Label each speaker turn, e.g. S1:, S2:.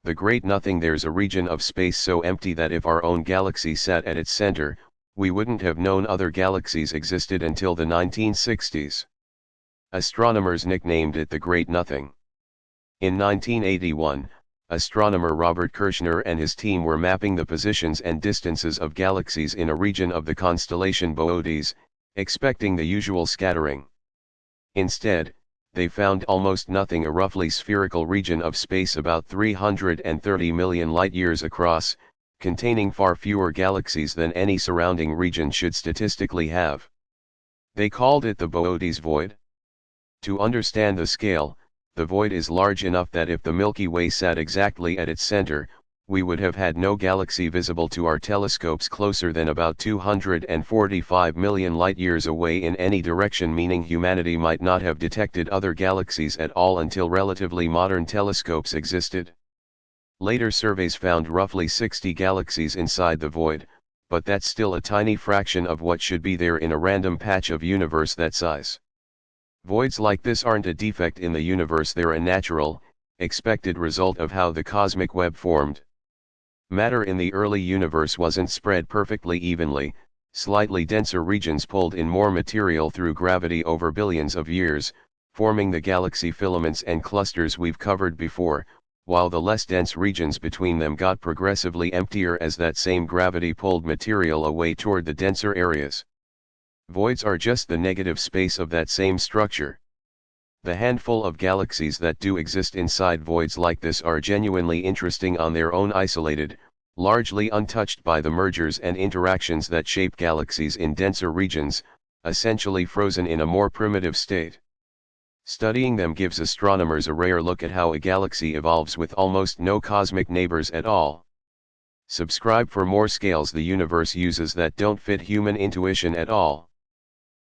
S1: the great nothing. There's a region of space so empty that if our own galaxy sat at its center, we wouldn't have known other galaxies existed until the 1960s. Astronomers nicknamed it the Great Nothing. In 1981, astronomer Robert Kirshner and his team were mapping the positions and distances of galaxies in a region of the constellation Boötes, expecting the usual scattering. Instead, they found almost nothing, a roughly spherical region of space about 330 million light-years across, containing far fewer galaxies than any surrounding region should statistically have. They called it the Boötes void. To understand the scale, the void is large enough that if the Milky Way sat exactly at its center, we would have had no galaxy visible to our telescopes closer than about 245 million light-years away in any direction, meaning humanity might not have detected other galaxies at all until relatively modern telescopes existed. Later surveys found roughly 60 galaxies inside the void, but that's still a tiny fraction of what should be there in a random patch of universe that size. Voids like this aren't a defect in the universe, they're a natural, expected result of how the cosmic web formed. Matter in the early universe wasn't spread perfectly evenly, slightly denser regions pulled in more material through gravity over billions of years, forming the galaxy filaments and clusters we've covered before, while the less dense regions between them got progressively emptier as that same gravity pulled material away toward the denser areas. Voids are just the negative space of that same structure. The handful of galaxies that do exist inside voids like this are genuinely interesting on their own, isolated, largely untouched by the mergers and interactions that shape galaxies in denser regions, essentially frozen in a more primitive state. Studying them gives astronomers a rare look at how a galaxy evolves with almost no cosmic neighbors at all. Subscribe for more scales the universe uses that don't fit human intuition at all.